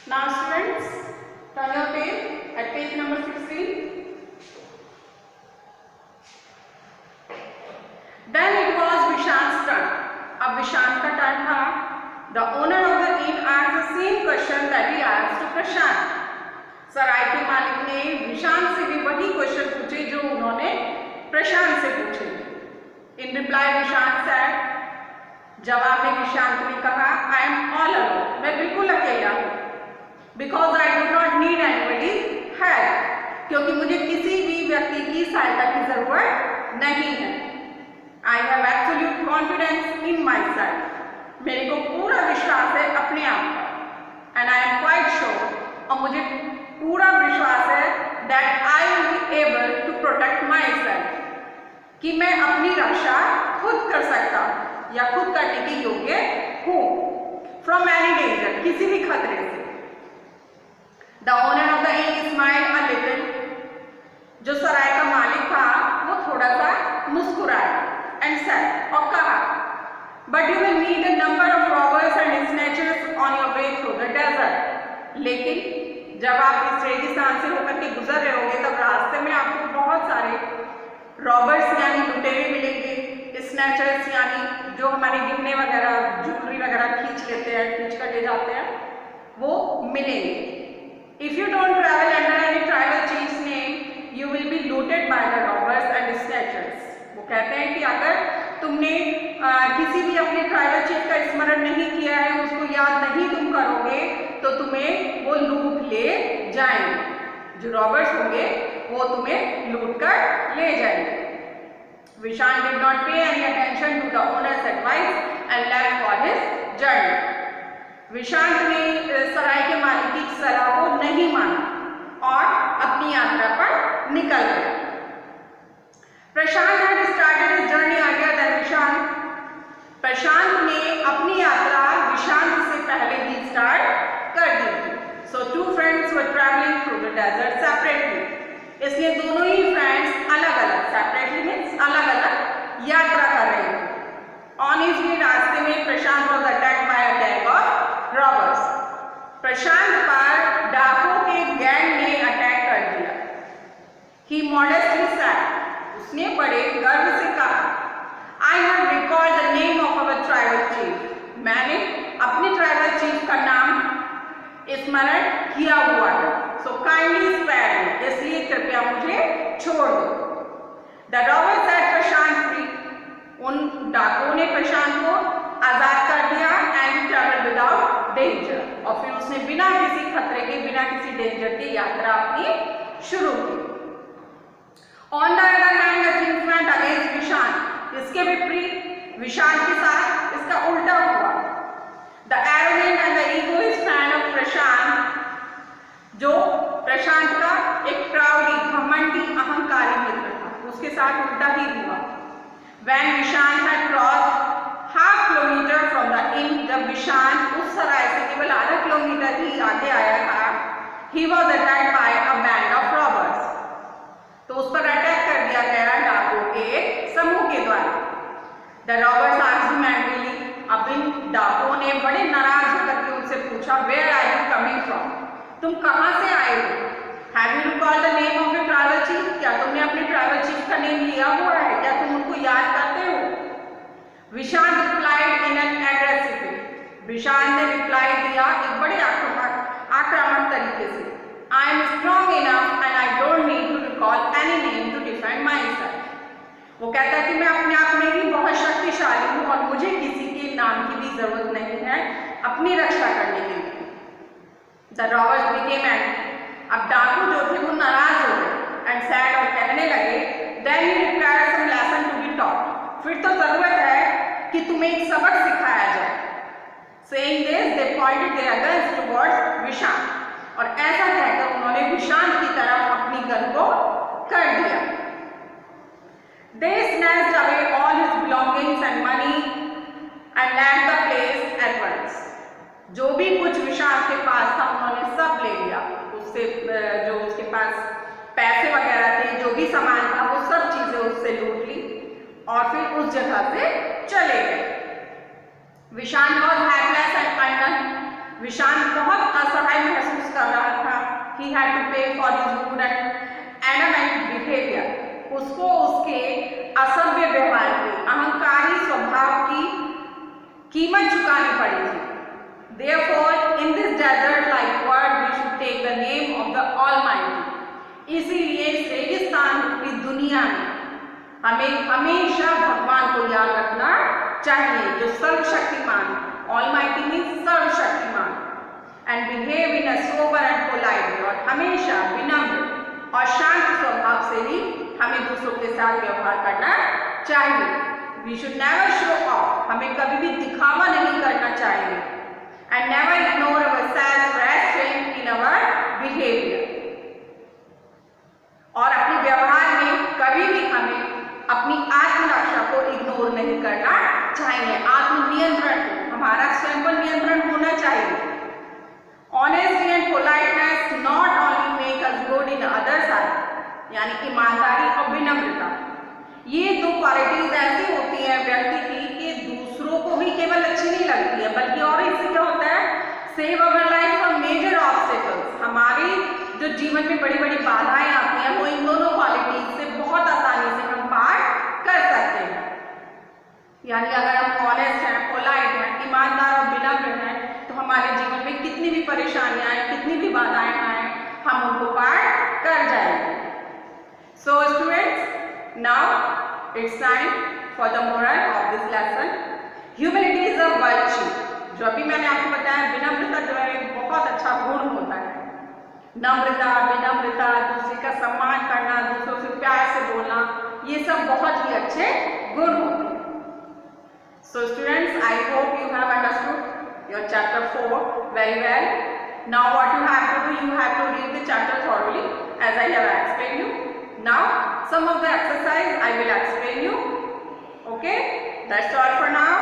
Now students, turn your page at page number 16. Then it was Vishan's turn. अब विशांत का turn था. The owner of the inn asked the same question that he asked to प्रशांत. सराय के मालिक ने विशांत से भी वही क्वेश्चन पूछे जो उन्होंने प्रशांत से पूछे. In reply, विशांत said, जवाब में विशांत ने कहा, I am all alone. मैं बिल्कुल अकेला हूँ. Because I do not need anybody's help. क्योंकि मुझे किसी भी व्यक्ति की सहायता की जरूरत नहीं है. I have absolute confidence in myself. मेरे को पूरा विश्वास है अपने आप पर. And I am quite sure, और मुझे पूरा विश्वास है that I will be able to protect myself. कि मैं अपनी रक्षा खुद कर सकता हूँ या खुद करने के योग्य हूँ. From any danger, किसी भी खतरे से. The owner of the inn smiled a little. जो सराय का मालिक था वो थोड़ा सा मुस्कुराया and said, और कहा, but you will meet a number of robbers and snatchers on your way through the desert. लेकिन जब आप इस रेगिस्तान से होकर के गुजर रहे होंगे तब रास्ते में आपको बहुत सारे रॉबर्स यानी लुटेरे मिलेंगे, स्नैचर्स यानी जो हमारे गिरने वगैरह ज्वेलरी वगैरह खींच लेते हैं, खींच कर ले जाते हैं, वो मिलेंगे. If you don't travel under any tribal chief's name, you will be looted by the robbers and snatchers. वो कहते हैं कि अगर तुमने किसी भी अपने ट्राइबल चीफ का स्मरण नहीं किया है, उसको याद नहीं तुम करोगे, तो तुम्हें वो लूट ले जाएंगे. जो रॉबर्स होंगे वो तुम्हें लूट कर ले जाएंगे. Vishan did not pay any attention to the owner's advice and left for his journey. Vishant ने सराय के मालिक की सलाह को नहीं माना और अपनी यात्रा पर निकल गया. प्रशांत had started his journey earlier than Vishant. प्रशांत ने अपनी यात्रा विशांत से पहले ही स्टार्ट कर दी थी. So two friends were traveling through the desert separately. इसलिए दोनों ही फ्रेंड्स अलग-अलग, separately means अलग-अलग यात्रा कर रहे थे. On his way, रास्ते में Prashant was attacked by a gang of robbers. Prashant पर डाकुओं के गैंग ने अटैक कर दिया. He modestly said, उसने बड़े गर्व से कहा, I have recalled the name of our tribal chief. मैंने अपने ट्राइबल चीफ का नाम स्मरण किया हुआ है. So kindly spare me. इसलिए कृपया मुझे छोड़ दो. The robbers set Prashant free. उन डाकुओं ने प्रशांत को आजाद कर दिया and travel without danger. और फिर उसने बिना किसी खतरे के, बिना किसी डेंजर की यात्रा अपनी शुरू की. On the other hand, the king went against Vishant. इसके विपरीत विशांत के साथ इसका उल्टा हुआ. The arrogant and the egoist fan of प्रशांत, जो प्रशांत का एक प्राउडी, घमंडी, अहंकारी मित्र था, उसके साथ उल्टा ही हुआ. When Vishant had crossed half kilometer from the inn, जब विशांत उस सराय से केवल आधा किलोमीटर ही आगे आया था, he was attacked by a band of robbers. तो उस पर अटैक कर दिया गया डाकुओं के एक समूह के द्वारा. The robbers asked him angrily. अब इन डाकुओं ने बड़े नाराज होकर के उनसे पूछा, Where are you coming from? तुम कहाँ से आए हो? Have you recalled the name of your tribal chief? क्या तुमने अपने ट्राइबल चीफ का नेम लिया हुआ है? क्या तुम उनको याद करते हो? Vishant replied in an aggressive way. Vishant ने रिप्लाई दिया एक बड़े आक्रामक तरीके से. I am strong enough and I don't need to recall any name to defend myself. वो कहता है कि मैं अपने आप में ही बहुत शक्तिशाली हूँ और मुझे किसी के नाम की भी जरूरत नहीं है अपनी रक्षा करने के लिए. The robbers became angry. अब डाकू जो थे वो नाराज हो गए and said, और कहने लगे, Then you require some lesson to be taught. फिर तो जरूरत है कि तुम्हें एक सबक सिखाया जाए. Saying this, they pointed their guns towards Vishant. और ऐसा कहकर उन्होंने विशांत की तरफ अपनी गन को कर दिया. They snatched away all his belongings and money and left the place at once. जो भी कुछ विशांत के पास था उन्होंने सब ले लिया. उससे जो उसके पास पैसे वगैरह थे, जो भी सामान था, वो सब चीजें उससे लूट ली और फिर उस जगह से चले गए. Vishant was helpless and undone. Vishant बहुत असहाय महसूस कर रहा था। He had to pay for his rude and adamant behavior. उसको उसके असभ्य व्यवहार की, अहंकारी स्वभाव की कीमत चुकानी पड़ी थी। Therefore, in this desert-like world, we should take the name of the Almighty. इसीलिए इस रेगिस्तान की दुनिया में हमें हमेशा भगवान को याद रखना चाहिए, जो सर्वशक्तिमान है। Almighty means सर्वशक्तिमान। And behave in a sober and polite way, और हमेशा विनम्र और शांत स्वभाव से ही हमें दूसरों के साथ व्यवहार करना चाहिए। We should never show off, हमें कभी भी दिखावा नहीं करना चाहिए। And never ignore ourselves, restrain in our behavior, और अपने व्यवहार में कभी भी हमें अपनी आत्मरक्षा को इग्नोर नहीं करना चाहिए। आत्मनियंत्रण, हमारा स्वयं पर नियंत्रण होना चाहिए। Honesty and politeness not only make us good in others' eyes, यानी ईमानदारी और विनम्रता, ये दो क्वालिटीज ऐसी होती हैं व्यक्ति की कि दूसरों को भी केवल अच्छी नहीं लगती है, बल्कि और इससे क्या होता है, save our life from major obstacles. हमारी जो जीवन में बड़ी बड़ी बाधाएं आती हैं, वो इन दोनों क्वालिटीज से बहुत आसानी से हम पार कर सकते हैं। यानी अगर हम ऑनेस्ट हैं, पोलाइट हैं, ईमानदार और विनम्र हैं, तो हमारे जीवन में कितनी भी परेशानियां आए, कितनी भी बाधाएं आए, हम उनको पार कर जाएंगे। So students, now it's time for the moral of this lesson. Humility is a virtue. जो अभी मैंने आपको बताया, विनम्रता जो है एक बहुत अच्छा गुण होता है। नम्रता, विनम्रता, दूसरे का सम्मान करना, दूसरों से प्यार से बोलना, ये सब बहुत ही अच्छे गुण होते हैं। So students, I hope you have understood your chapter 4 very well. Now what you have to do, you have to read the chapter thoroughly as I have explained you. Now some of the exercise I will explain you. Okay, that's all for now.